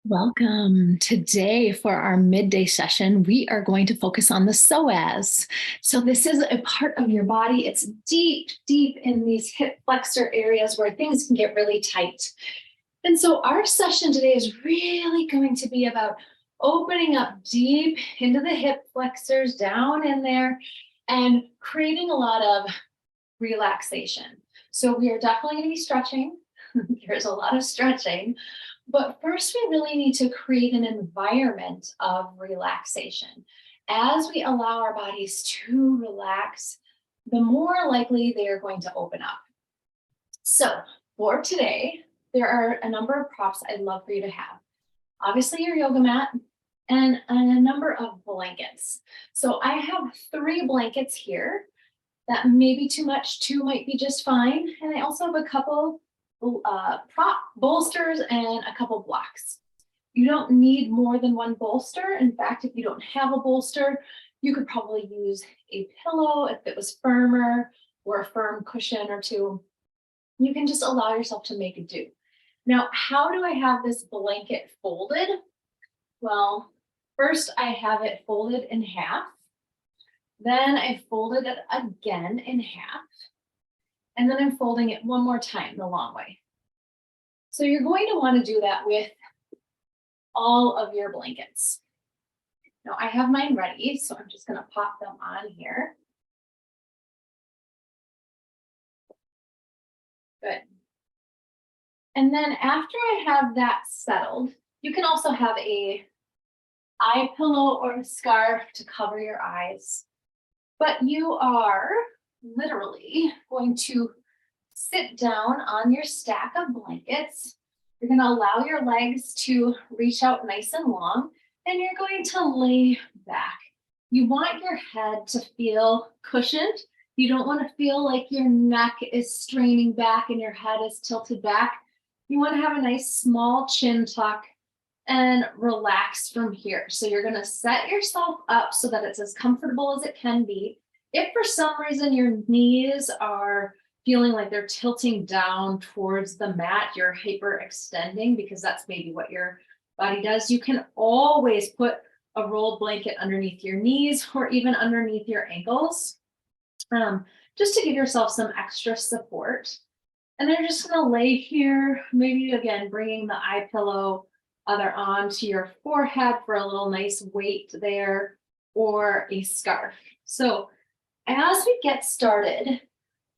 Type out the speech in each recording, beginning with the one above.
Welcome. Today, for our midday session, we are going to focus on the psoas. So, this is a part of your body. It's deep, deep in these hip flexor areas where things can get really tight. And so, our session today is really going to be about opening up deep into the hip flexors, down in there, and creating a lot of relaxation. So, we are definitely going to be stretching. There's a lot of stretching. But first, we really need to create an environment of relaxation. As we allow our bodies to relax, the more likely they are going to open up. So, for today, there are a number of props I'd love for you to have. Obviously, your yoga mat and a number of blankets. So, I have 3 blankets here. That may be too much, 2 might be just fine. And I also have a couple prop bolsters and a couple blocks. You don't need more than 1 bolster. In fact, if you don't have a bolster, you could probably use a pillow if it was firmer, or a firm cushion or 2. You can just allow yourself to make do. Now, how do I have this blanket folded? Well, first I have it folded in half. Then I folded it again in half. And then I'm folding it one more time the long way. So you're going to want to do that with all of your blankets. Now I have mine ready, so I'm just going to pop them on here. Good. And then after I have that settled, you can also have a eye pillow or a scarf to cover your eyes. But you are literally going to sit down on your stack of blankets. You're going to allow your legs to reach out nice and long, and you're going to lay back. You want your head to feel cushioned. You don't want to feel like your neck is straining back and your head is tilted back. You want to have a nice small chin tuck and relax from here. So you're going to set yourself up so that it's as comfortable as it can be. If for some reason your knees are feeling like they're tilting down towards the mat, you're hyperextending because that's maybe what your body does, you can always put a rolled blanket underneath your knees or even underneath your ankles, just to give yourself some extra support. And then you're just going to lay here, maybe again, bringing the eye pillow either onto your forehead for a little nice weight there, or a scarf. So as we get started,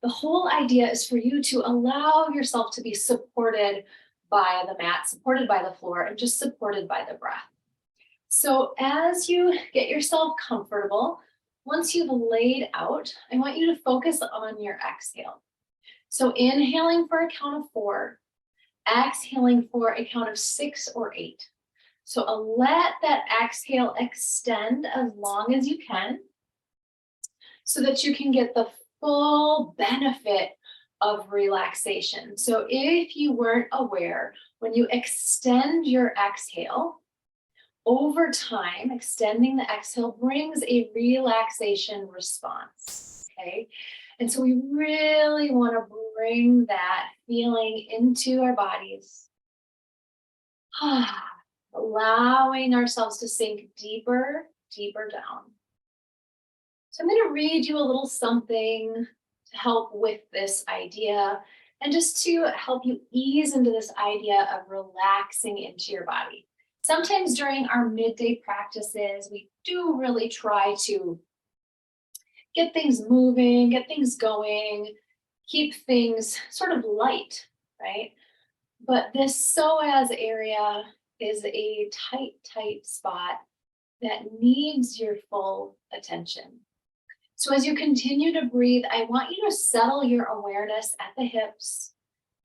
the whole idea is for you to allow yourself to be supported by the mat, supported by the floor, and just supported by the breath. So as you get yourself comfortable, once you've laid out, I want you to focus on your exhale. So inhaling for a count of 4, exhaling for a count of 6 or 8. So let that exhale extend as long as you can so that you can get the full benefit of relaxation. So if you weren't aware, when you extend your exhale, over time, extending the exhale brings a relaxation response, okay? And so we really want to bring that feeling into our bodies, allowing ourselves to sink deeper, deeper down. So I'm going to read you a little something to help with this idea and just to help you ease into this idea of relaxing into your body. Sometimes during our midday practices, we do really try to get things moving, get things going, keep things sort of light, right? But this psoas area is a tight, tight spot that needs your full attention. So as you continue to breathe, I want you to settle your awareness at the hips.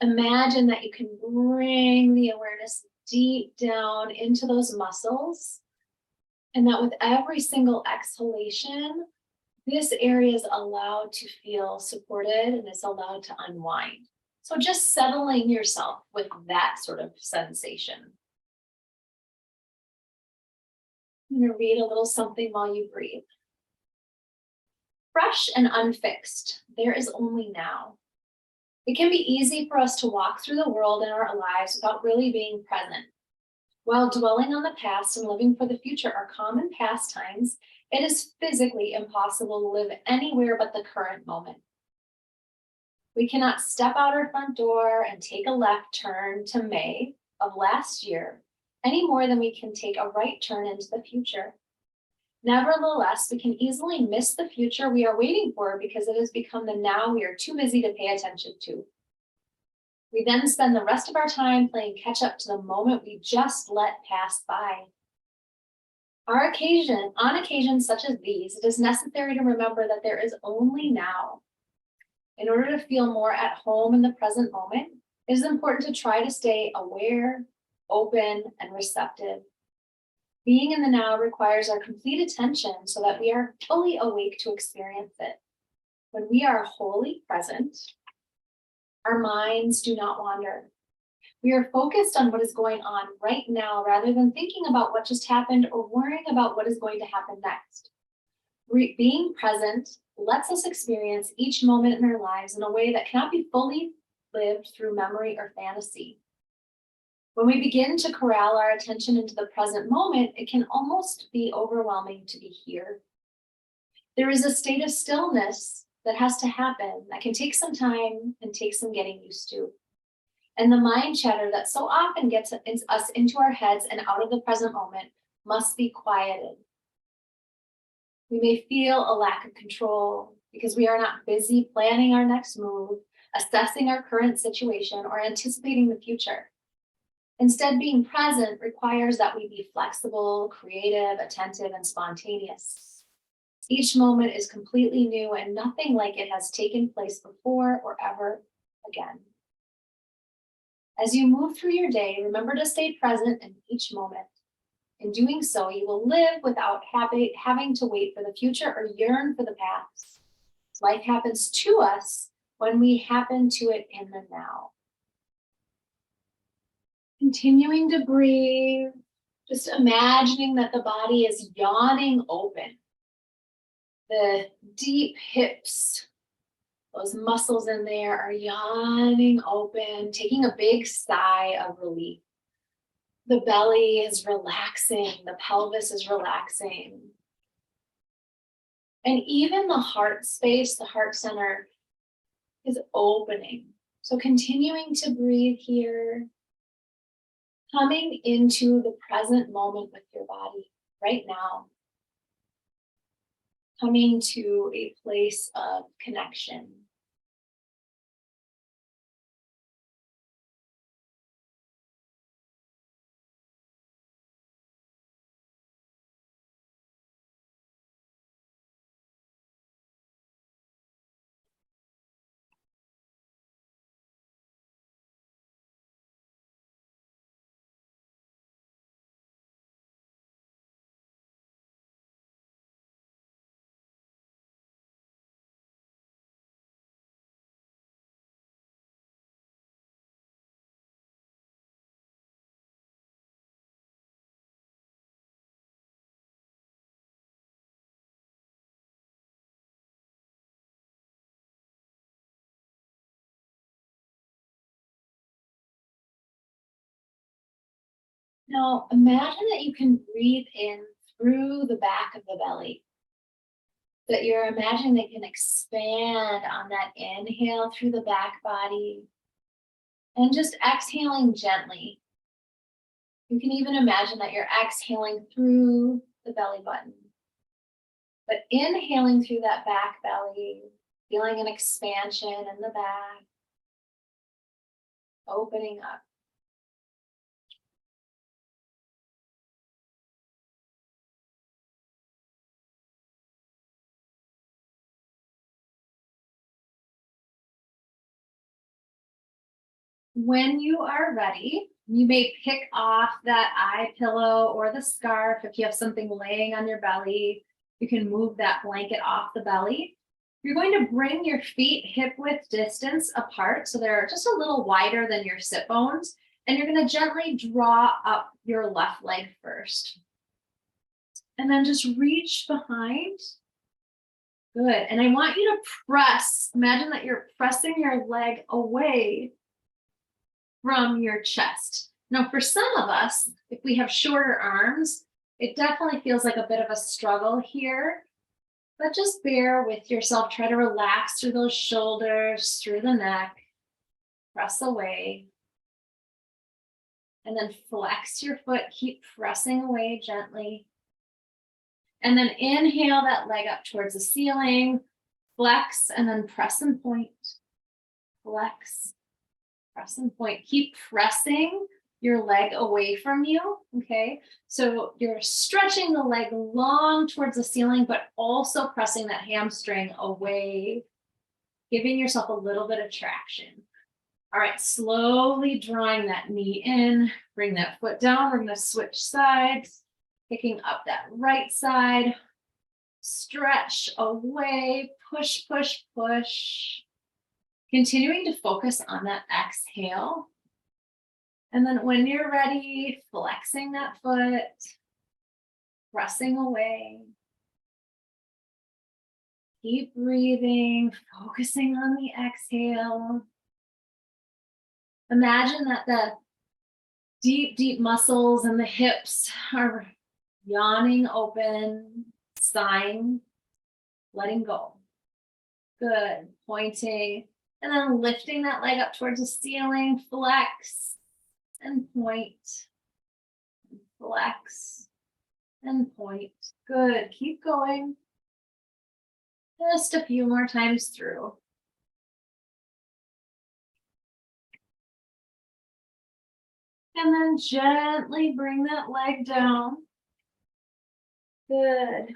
Imagine that you can bring the awareness deep down into those muscles, and that with every single exhalation, this area is allowed to feel supported and it's allowed to unwind. So just settling yourself with that sort of sensation. I'm going to read a little something while you breathe. Fresh and unfixed, there is only now. It can be easy for us to walk through the world in our lives without really being present. While dwelling on the past and living for the future are common pastimes, it is physically impossible to live anywhere but the current moment. We cannot step out our front door and take a left turn to May of last year any more than we can take a right turn into the future. Nevertheless, we can easily miss the future we are waiting for because it has become the now we are too busy to pay attention to. We then spend the rest of our time playing catch up to the moment we just let pass by. On occasions such as these, it is necessary to remember that there is only now. In order to feel more at home in the present moment, it is important to try to stay aware, open, and receptive. Being in the now requires our complete attention so that we are fully awake to experience it. When we are wholly present, our minds do not wander. We are focused on what is going on right now rather than thinking about what just happened or worrying about what is going to happen next. Being present lets us experience each moment in our lives in a way that cannot be fully lived through memory or fantasy. When we begin to corral our attention into the present moment, it can almost be overwhelming to be here. There is a state of stillness that has to happen that can take some time and take some getting used to. And the mind chatter that so often gets us into our heads and out of the present moment must be quieted. We may feel a lack of control because we are not busy planning our next move, assessing our current situation, or anticipating the future. Instead, being present requires that we be flexible, creative, attentive, and spontaneous. Each moment is completely new and nothing like it has taken place before or ever again. As you move through your day, remember to stay present in each moment. In doing so, you will live without having to wait for the future or yearn for the past. Life happens to us when we happen to it in the now. Continuing to breathe, just imagining that the body is yawning open. The deep hips, those muscles in there are yawning open, taking a big sigh of relief. The belly is relaxing, the pelvis is relaxing. And even the heart space, the heart center is opening. So continuing to breathe here, coming into the present moment with your body right now. Coming to a place of connection. Now, imagine that you can breathe in through the back of the belly. That you're imagining they can expand on that inhale through the back body. And just exhaling gently. You can even imagine that you're exhaling through the belly button. But inhaling through that back belly, feeling an expansion in the back. Opening up. When you are ready, you may pick off that eye pillow or the scarf. If you have something laying on your belly, you can move that blanket off the belly. You're going to bring your feet hip width distance apart, so they're just a little wider than your sit bones, and you're going to gently draw up your left leg first. And then just reach behind. Good. And I want you to press. Imagine that you're pressing your leg away from your chest. Now, for some of us, if we have shorter arms, it definitely feels like a bit of a struggle here, but just bear with yourself. Try to relax through those shoulders, through the neck, press away. And then flex your foot, keep pressing away gently. And then inhale that leg up towards the ceiling, flex, and then press and point. Flex, press and point. Keep pressing your leg away from you, okay? So you're stretching the leg long towards the ceiling, but also pressing that hamstring away, giving yourself a little bit of traction. All right, slowly drawing that knee in, bring that foot down. We're gonna switch sides, picking up that right side, stretch away, push, push, push. Continuing to focus on that exhale. And then when you're ready, flexing that foot, pressing away. Keep breathing, focusing on the exhale. Imagine that the deep, deep muscles in the hips are yawning open, sighing, letting go. Good, pointing, and then lifting that leg up towards the ceiling, flex and point, flex and point. Good, keep going. Just a few more times through. And then gently bring that leg down. Good.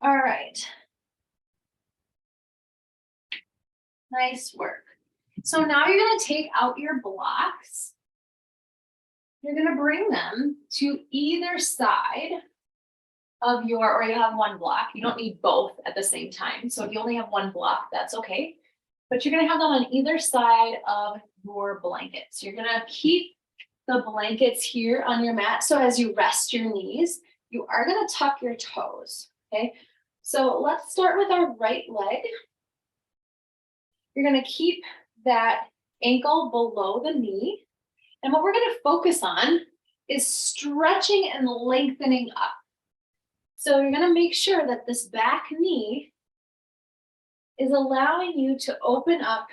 All right. Nice work. So now you're going to take out your blocks. You're going to bring them to either side of your, or you have one block. You don't need both at the same time. So if you only have one block, that's okay. But you're going to have them on either side of your blankets. You're going to keep the blankets here on your mat. So as you rest your knees, you are going to tuck your toes. Okay. So let's start with our right leg. You're going to keep that ankle below the knee. And what we're going to focus on is stretching and lengthening up. So you're going to make sure that this back knee is allowing you to open up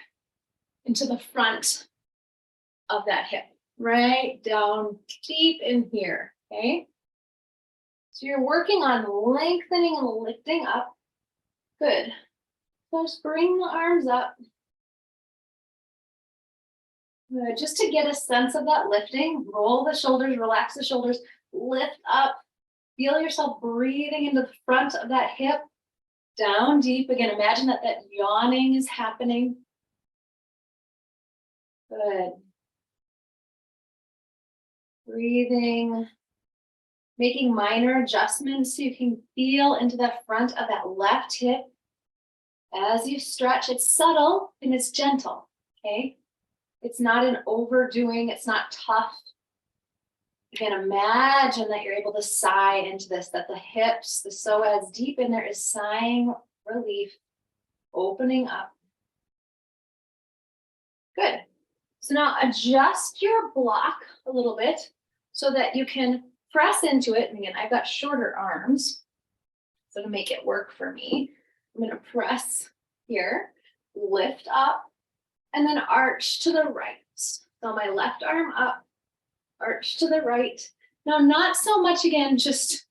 into the front of that hip, right down deep in here, okay? So you're working on lengthening and lifting up. Good. Just bring the arms up. Good. Just to get a sense of that lifting, roll the shoulders, relax the shoulders, lift up. Feel yourself breathing into the front of that hip, down deep. Again, imagine that that yawning is happening. Good. Breathing, making minor adjustments so you can feel into the front of that left hip. As you stretch, it's subtle and it's gentle, okay? It's not an overdoing, it's not tough. You can imagine that you're able to sigh into this, that the hips, the psoas deep in there is sighing relief, opening up. Good. So now adjust your block a little bit so that you can press into it. And again, I've got shorter arms, so to make it work for me, I'm going to press here, lift up, and then arch to the right. So my left arm up, arch to the right. Now, not so much again, just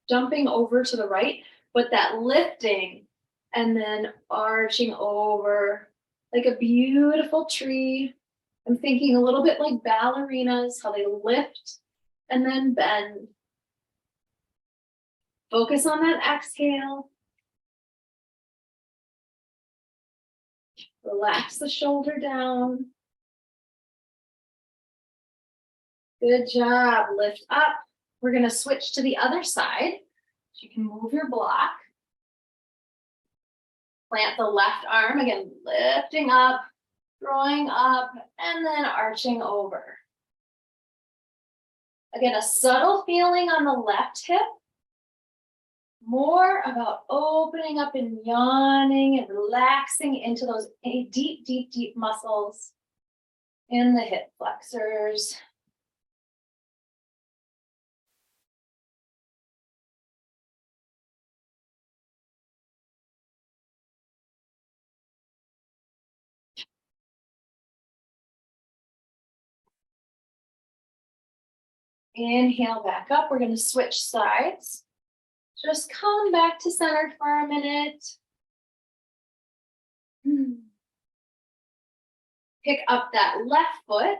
dumping over to the right, but that lifting and then arching over like a beautiful tree. I'm thinking a little bit like ballerinas, how they lift and then bend. Focus on that exhale. Relax the shoulder down. Good job. Lift up. We're going to switch to the other side. So you can move your block. Plant the left arm, again, lifting up, drawing up, and then arching over. Again, a subtle feeling on the left hip. More about opening up and yawning and relaxing into those deep, deep, deep muscles. in the hip flexors. Inhale back up. We're going to switch sides. Just come back to center for a minute. Pick up that left foot,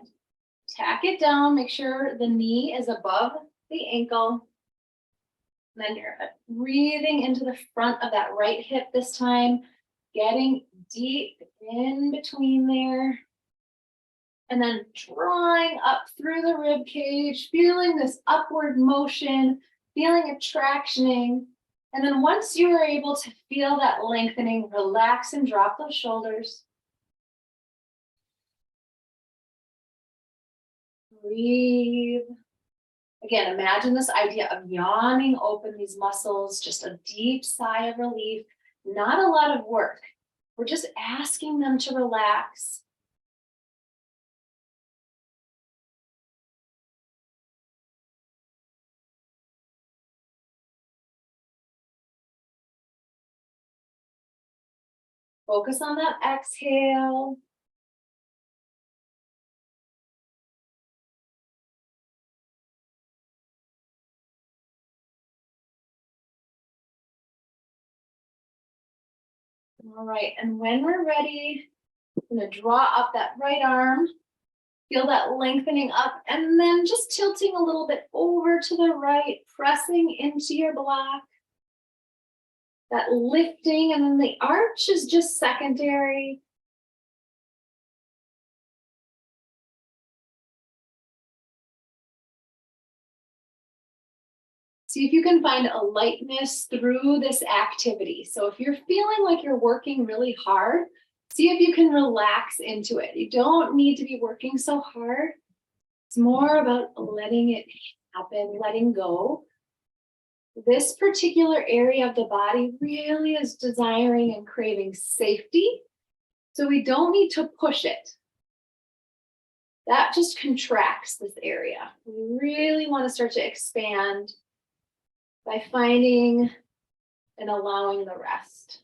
tack it down, make sure the knee is above the ankle. And then you're breathing into the front of that right hip this time, getting deep in between there. And then drawing up through the rib cage, feeling this upward motion, feeling attractioning. And then once you are able to feel that lengthening, relax and drop those shoulders. Breathe. Again, imagine this idea of yawning open these muscles, just a deep sigh of relief, not a lot of work. We're just asking them to relax. Focus on that exhale. All right, and when we're ready, I'm going to draw up that right arm. Feel that lengthening up, and then just tilting a little bit over to the right, pressing into your block. That lifting, and then the arch is just secondary. See if you can find a lightness through this activity. So if you're feeling like you're working really hard, see if you can relax into it. You don't need to be working so hard. It's more about letting it happen, letting go. This particular area of the body really is desiring and craving safety. So we don't need to push it. That just contracts this area. We really want to start to expand by finding and allowing the rest.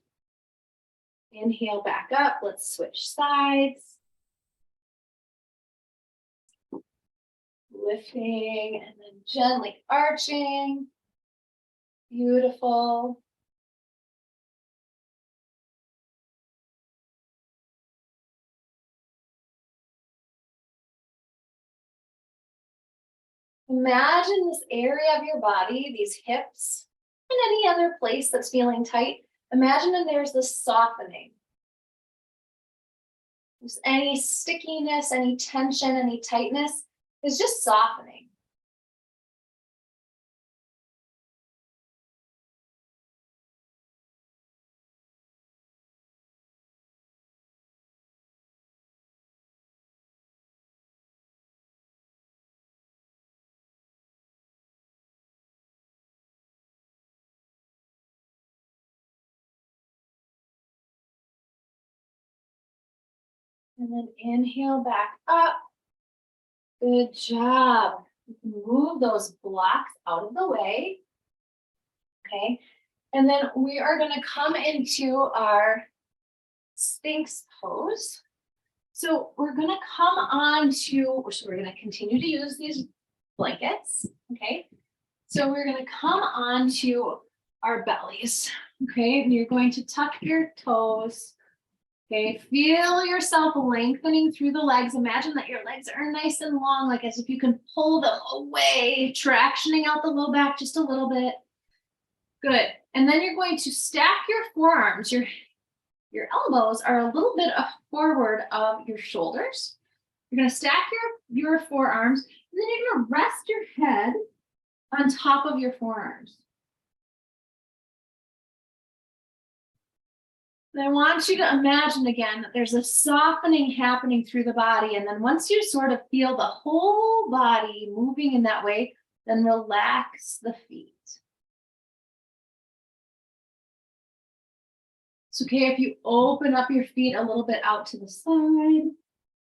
Inhale back up. Let's switch sides. Lifting and then gently arching. Beautiful. Imagine this area of your body, these hips, and any other place that's feeling tight. Imagine that there's this softening. Just any stickiness, any tension, any tightness is just softening. And then inhale back up. Good job. You can move those blocks out of the way. Okay. And then we are going to come into our Sphinx pose. So we're going to come on to, so we're going to continue to use these blankets. Okay. So we're going to come on to our bellies. Okay. And you're going to tuck your toes. Okay, feel yourself lengthening through the legs. Imagine that your legs are nice and long, like as if you can pull them away, tractioning out the low back just a little bit. Good. And then you're going to stack your forearms. Your elbows are a little bit forward of your shoulders. You're going to stack your forearms, and then you're going to rest your head on top of your forearms. And I want you to imagine again that there's a softening happening through the body. And then once you sort of feel the whole body moving in that way, then relax the feet. It's okay if you open up your feet a little bit out to the side.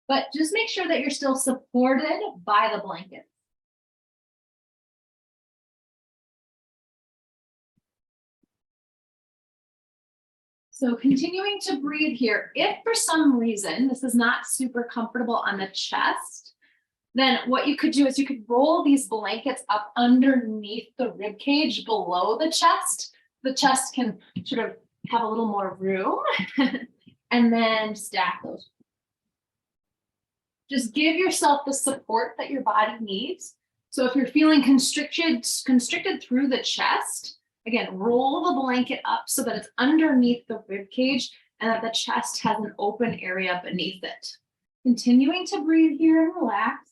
but just make sure that you're still supported by the blanket. So continuing to breathe here. If for some reason this is not super comfortable on the chest, then what you could do is you could roll these blankets up underneath the rib cage below the chest. The chest can sort of have a little more room and then stack those. Just give yourself the support that your body needs. So if you're feeling constricted through the chest, again, roll the blanket up so that it's underneath the rib cage and that the chest has an open area beneath it. Continuing to breathe here and relax.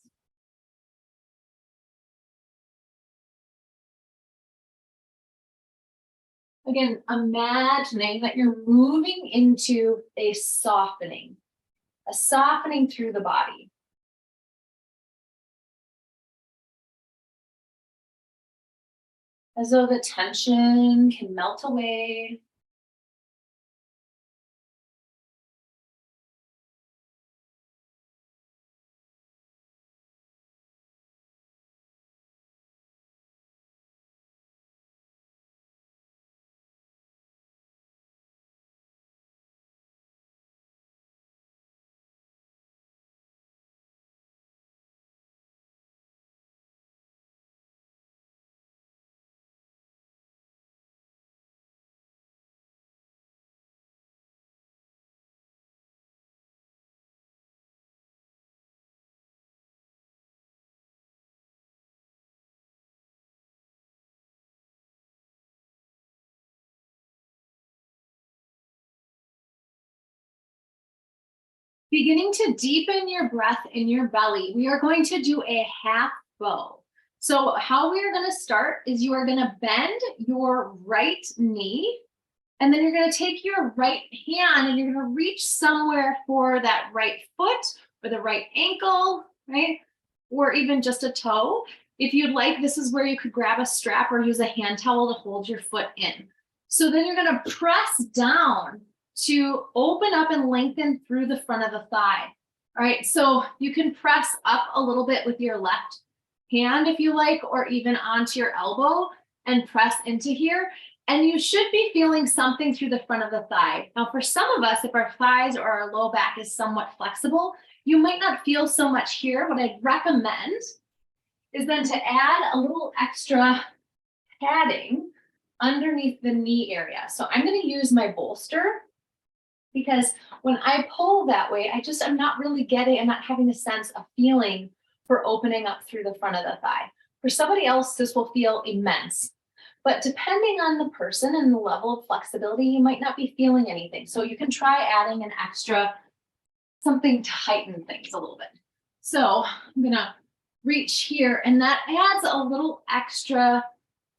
Again, imagining that you're moving into a softening through the body. As though the tension can melt away. Beginning to deepen your breath in your belly, we are going to do a half bow. So how we are going to start is you are going to bend your right knee, and then you're going to take your right hand and you're going to reach somewhere for that right foot or the right ankle, right? Or even just a toe. If you'd like, this is where you could grab a strap or use a hand towel to hold your foot in. So then you're going to press down to open up and lengthen through the front of the thigh. All right, so you can press up a little bit with your left hand if you like, or even onto your elbow and press into here. And you should be feeling something through the front of the thigh. Now, for some of us, if our thighs or our low back is somewhat flexible, you might not feel so much here. What I'd recommend is then to add a little extra padding underneath the knee area. So I'm going to use my Bolster, because when I pull that way, I'm not having a sense of feeling for opening up through the front of the thigh. For somebody else, this will feel immense. But depending on the person and the level of flexibility, you might not be feeling anything. So you can try adding an extra something to heighten things a little bit. So I'm gonna reach here, and that adds a little extra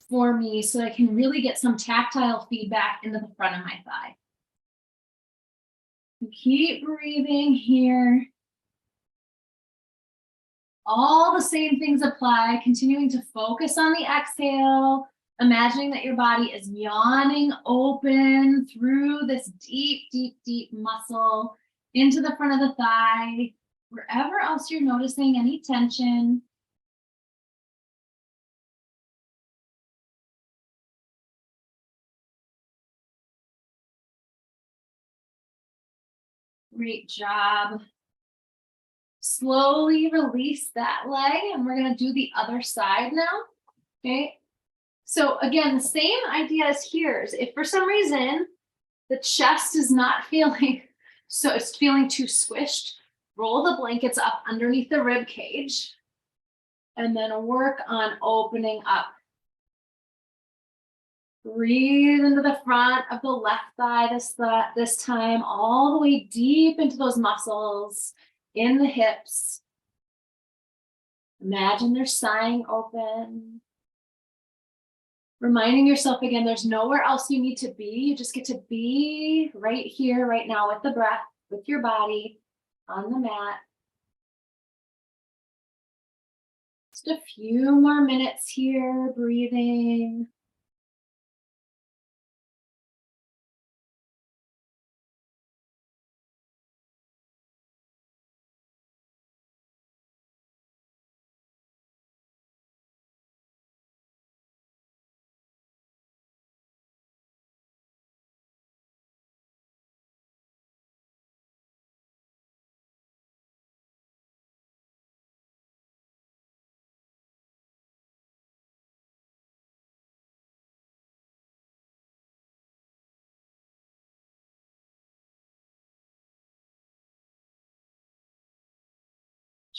for me so I can really get some tactile feedback into the front of my thigh. Keep breathing here. All the same things apply, continuing to focus on the exhale, imagining that your body is yawning open through this deep, deep, deep muscle into the front of the thigh, wherever else you're noticing any tension. Great job. Slowly release that leg, and we're going to do the other side now. Okay. So again, the same idea as here is if for some reason the chest is not feeling, so it's feeling too squished, roll the blankets up underneath the rib cage and then work on opening up. Breathe into the front of the left thigh this time, all the way deep into those muscles in the hips. Imagine they're sighing open. Reminding yourself again, there's nowhere else you need to be. You just get to be right here, right now with the breath, with your body on the mat. Just a few more minutes here, breathing.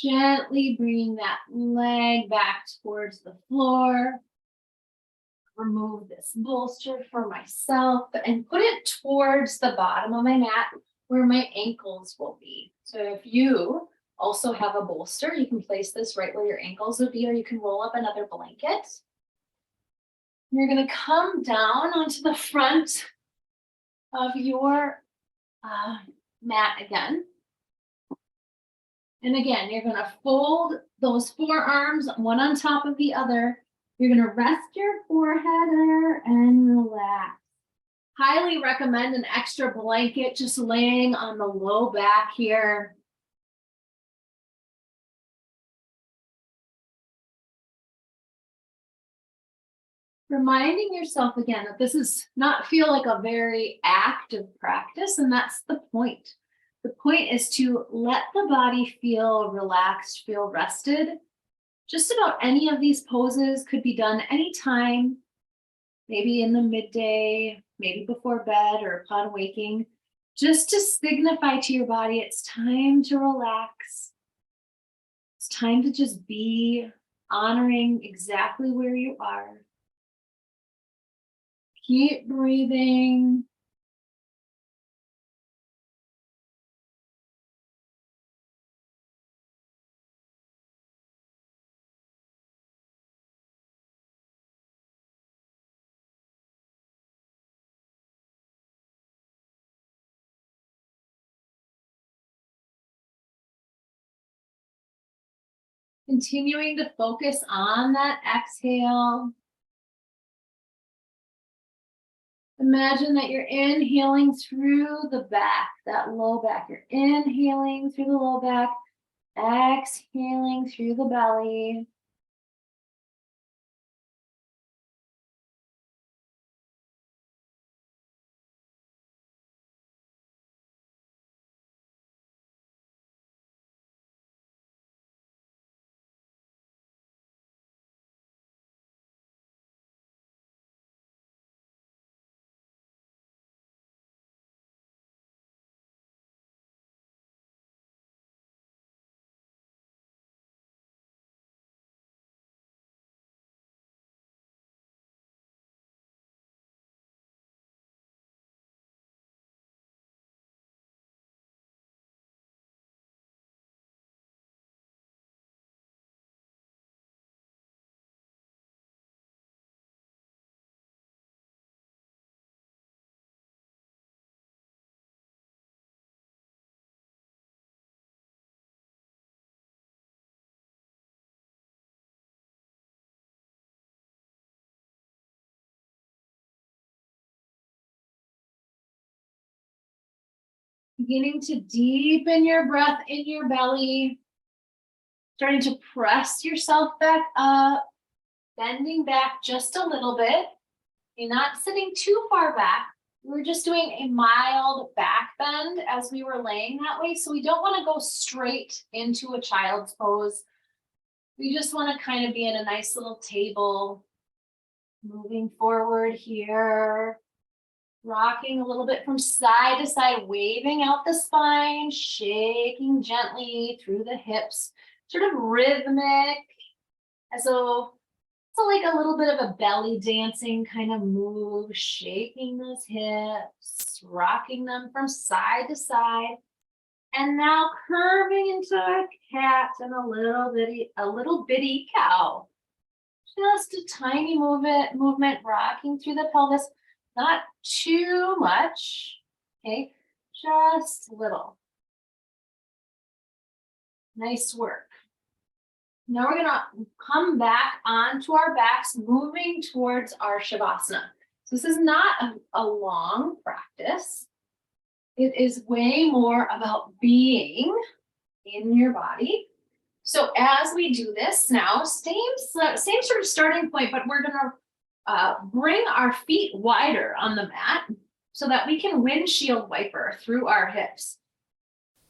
Gently bringing that leg back towards the floor. Remove this bolster for myself and put it towards the bottom of my mat where my ankles will be. So if you also have a bolster, you can place this right where your ankles would be, or you can roll up another blanket. You're going to come down onto the front of your mat again. And again, you're going to fold those forearms one on top of the other. You're going to rest your forehead there and relax. Highly recommend an extra blanket just laying on the low back here. Reminding yourself again that this is not feel like a very active practice, and that's the point. The point is to let the body feel relaxed, feel rested. Just about any of these poses could be done anytime, maybe in the midday, maybe before bed or upon waking, just to signify to your body it's time to relax. It's time to just be honoring exactly where you are. Keep breathing. Continuing to focus on that exhale. Imagine that you're inhaling through the back, that low back. You're inhaling through the low back, exhaling through the belly. Beginning to deepen your breath in your belly. Starting to press yourself back up, bending back just a little bit. You're not sitting too far back. We're just doing a mild back bend as we were laying that way. So we don't want to go straight into a child's pose. We just want to kind of be in a nice little table, moving forward here, rocking a little bit from side to side, waving out the spine, shaking gently through the hips, sort of rhythmic, as though so like a little bit of a belly dancing kind of move, shaking those hips, rocking them from side to side. And now curving into a cat and a little bitty cow. Just a tiny movement, rocking through the pelvis, not too much, okay? Just little. Nice work. Now we're gonna come back onto our backs, moving towards our Shavasana. So this is not a long practice. It is way more about being in your body. So as we do this now, same sort of starting point, but we're gonna bring our feet wider on the mat so that we can windshield wiper through our hips.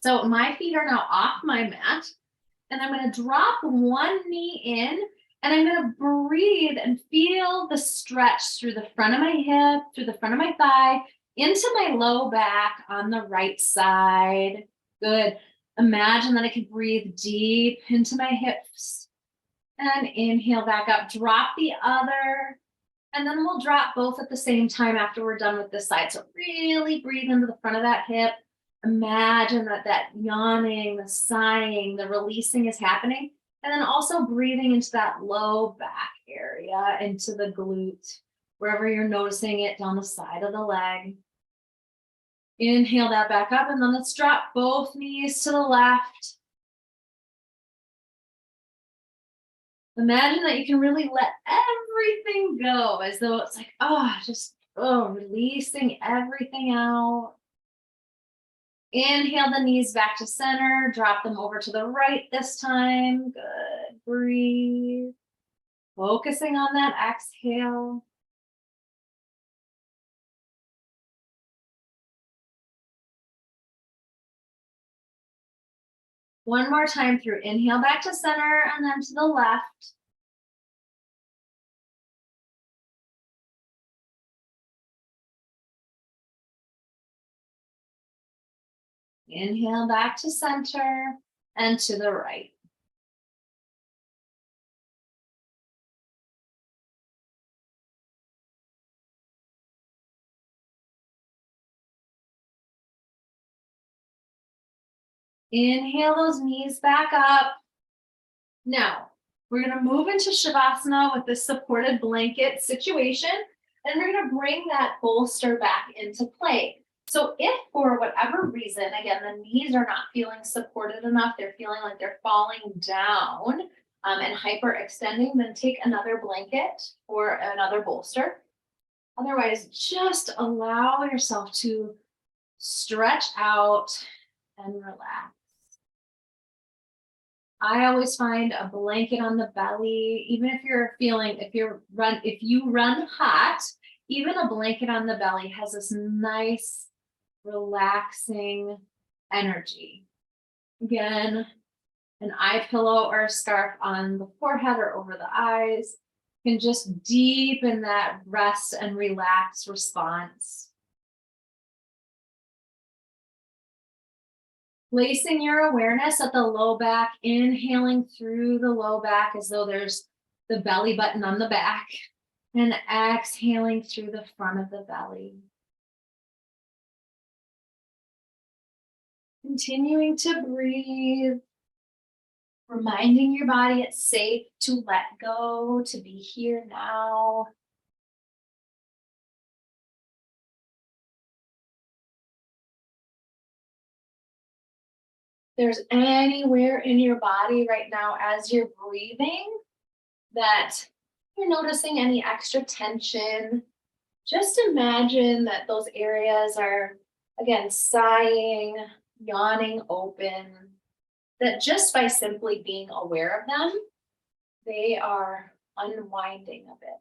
So my feet are now off my mat. And I'm going to drop one knee in, and I'm going to breathe and feel the stretch through the front of my hip, through the front of my thigh, into my low back on the right side. Good. Imagine that I can breathe deep into my hips and inhale back up. Drop the other, and then we'll drop both at the same time after we're done with this side. So really breathe into the front of that hip. Imagine that yawning, the sighing, the releasing is happening. And then also breathing into that low back area, into the glute, wherever you're noticing it down the side of the leg. Inhale that back up, and then let's drop both knees to the left. Imagine that you can really let everything go, as though it's like, releasing everything out. Inhale the knees back to center, drop them over to the right this time. Good, breathe. Focusing on that exhale. One more time through inhale back to center and then to the left. Inhale back to center and to the right. Inhale those knees back up. Now, we're going to move into Shavasana with this supported blanket situation, and we're going to bring that bolster back into play. So if for whatever reason, again, the knees are not feeling supported enough, they're feeling like they're falling down and hyperextending, then take another blanket or another bolster. Otherwise, just allow yourself to stretch out and relax. I always find a blanket on the belly, even if you run hot, even a blanket on the belly has this nice, relaxing energy. Again, an eye pillow or a scarf on the forehead or over the eyes can just deepen that rest and relax response. Placing your awareness at the low back, inhaling through the low back as though there's the belly button on the back, and exhaling through the front of the belly. Continuing to breathe, reminding your body it's safe to let go, to be here now. There's anywhere in your body right now as you're breathing that you're noticing any extra tension, just imagine that those areas are, again, sighing, yawning open, that just by simply being aware of them, they are unwinding a bit.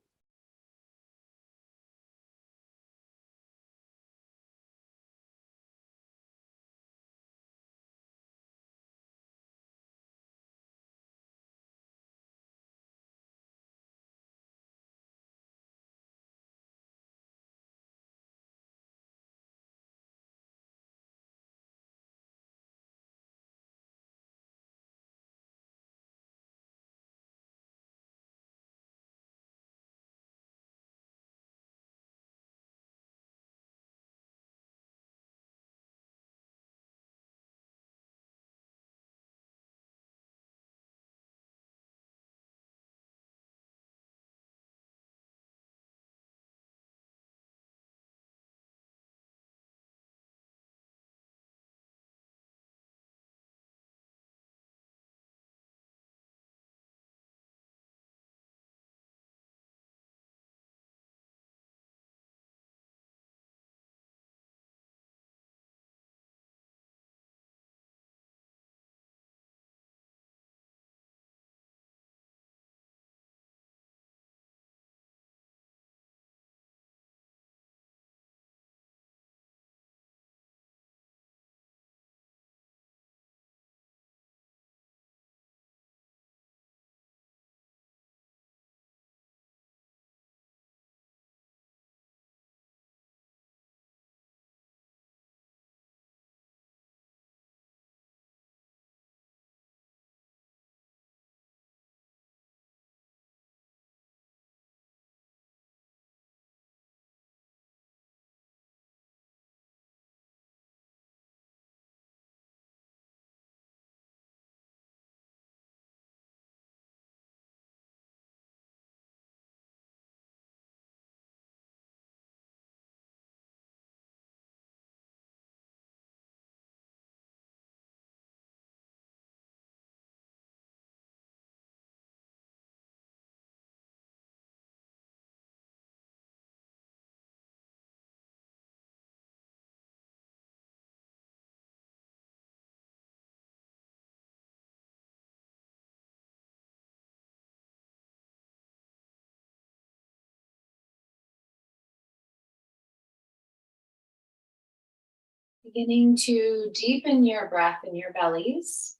Beginning to deepen your breath in your bellies.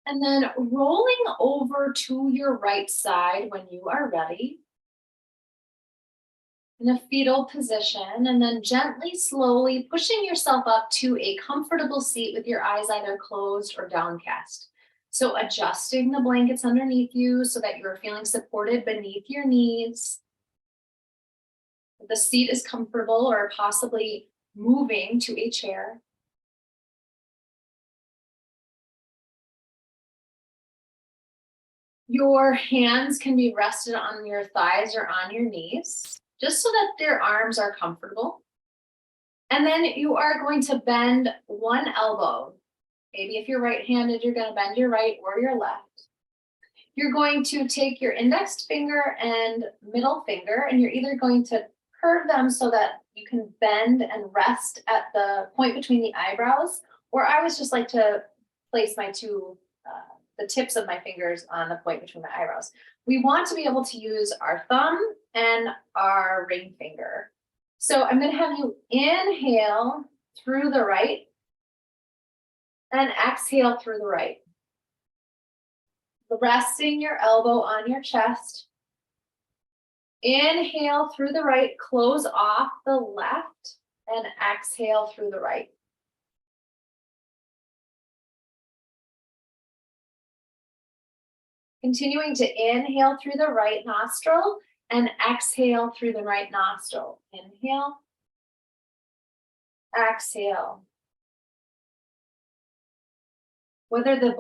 And then rolling over to your right side when you are ready. In a fetal position, and then gently, slowly pushing yourself up to a comfortable seat with your eyes either closed or downcast. So adjusting the blankets underneath you so that you're feeling supported beneath your knees. If the seat is comfortable or possibly moving to a chair. Your hands can be rested on your thighs or on your knees, just so that their arms are comfortable. And then you are going to bend one elbow. Maybe if you're right-handed, you're going to bend your right or your left. You're going to take your index finger and middle finger, and you're either going to curve them so that you can bend and rest at the point between the eyebrows, or I always just like to place my the tips of my fingers on the point between the eyebrows. We want to be able to use our thumb and our ring finger. So I'm going to have you inhale through the right and exhale through the right. Resting your elbow on your chest. Inhale through the right, close off the left, and exhale through the right. Continuing to inhale through the right nostril and exhale through the right nostril. Inhale, exhale. Whether the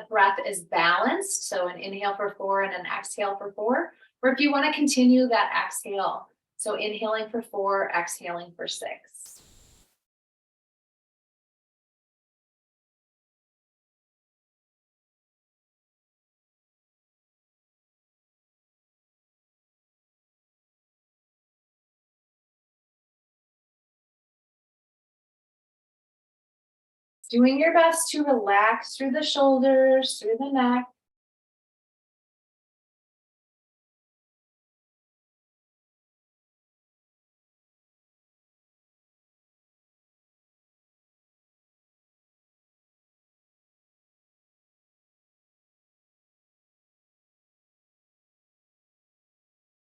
breath is balanced, so an inhale for 4 and an exhale for 4, or if you want to continue that exhale, so inhaling for 4, exhaling for 6. Doing your best to relax through the shoulders, through the neck.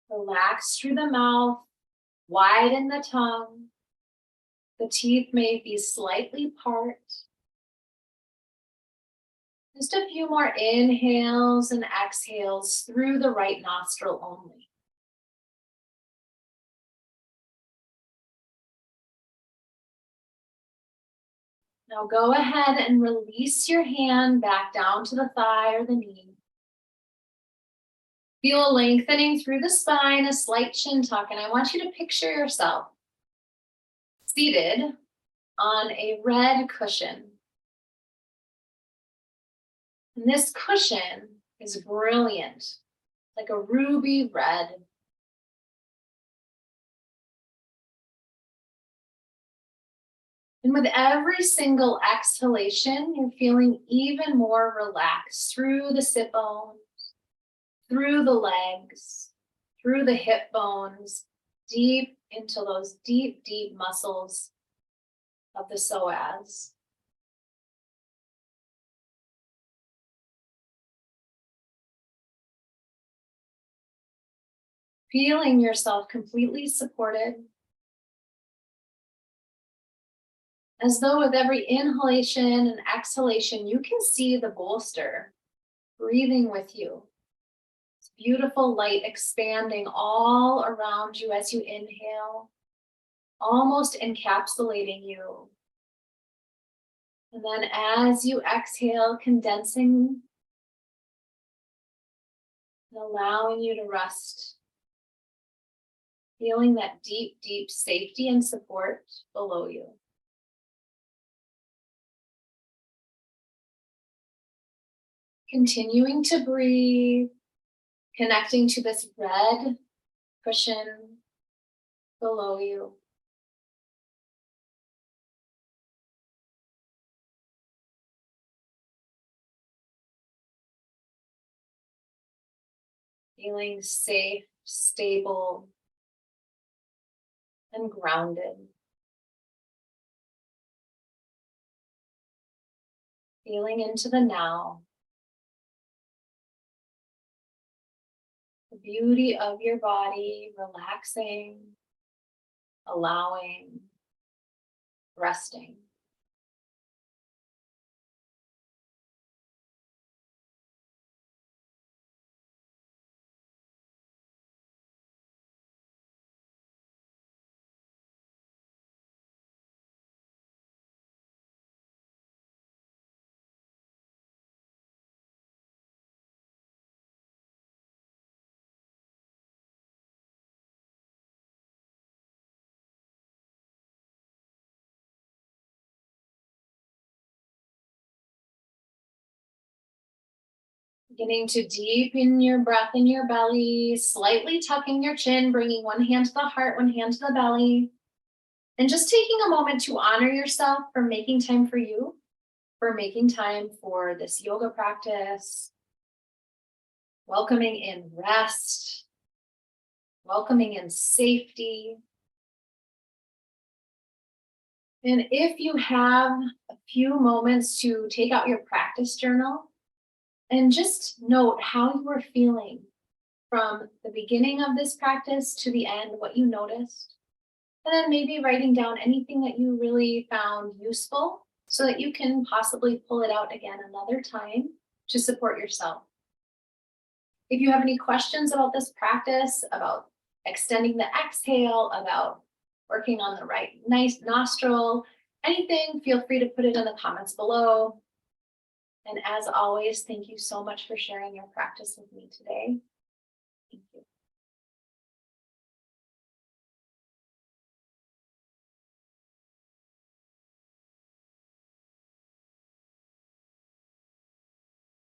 Relax through the mouth, widen the tongue. The teeth may be slightly apart. Just a few more inhales and exhales through the right nostril only. Now go ahead and release your hand back down to the thigh or the knee. Feel a lengthening through the spine, a slight chin tuck, and I want you to picture yourself seated on a red cushion. And this cushion is brilliant, like a ruby red. And with every single exhalation, you're feeling even more relaxed through the sit bones, through the legs, through the hip bones, deep into those deep, deep muscles of the psoas. Feeling yourself completely supported, as though with every inhalation and exhalation, you can see the bolster breathing with you. It's beautiful light expanding all around you as you inhale, almost encapsulating you. And then as you exhale, condensing and allowing you to rest, feeling that deep, deep safety and support below you. Continuing to breathe, connecting to this red cushion below you. Feeling safe, stable, and grounded. Feeling into the now, the beauty of your body, relaxing, allowing, resting. Beginning to deepen your breath in your belly, slightly tucking your chin, bringing one hand to the heart, one hand to the belly. And just taking a moment to honor yourself for making time for you, for making time for this yoga practice, welcoming in rest, welcoming in safety. And if you have a few moments to take out your practice journal and just note how you were feeling from the beginning of this practice to the end, what you noticed. And then maybe writing down anything that you really found useful so that you can possibly pull it out again another time to support yourself. If you have any questions about this practice, about extending the exhale, about working on the right nice nostril, anything, feel free to put it in the comments below. And as always, thank you so much for sharing your practice with me today. Thank you.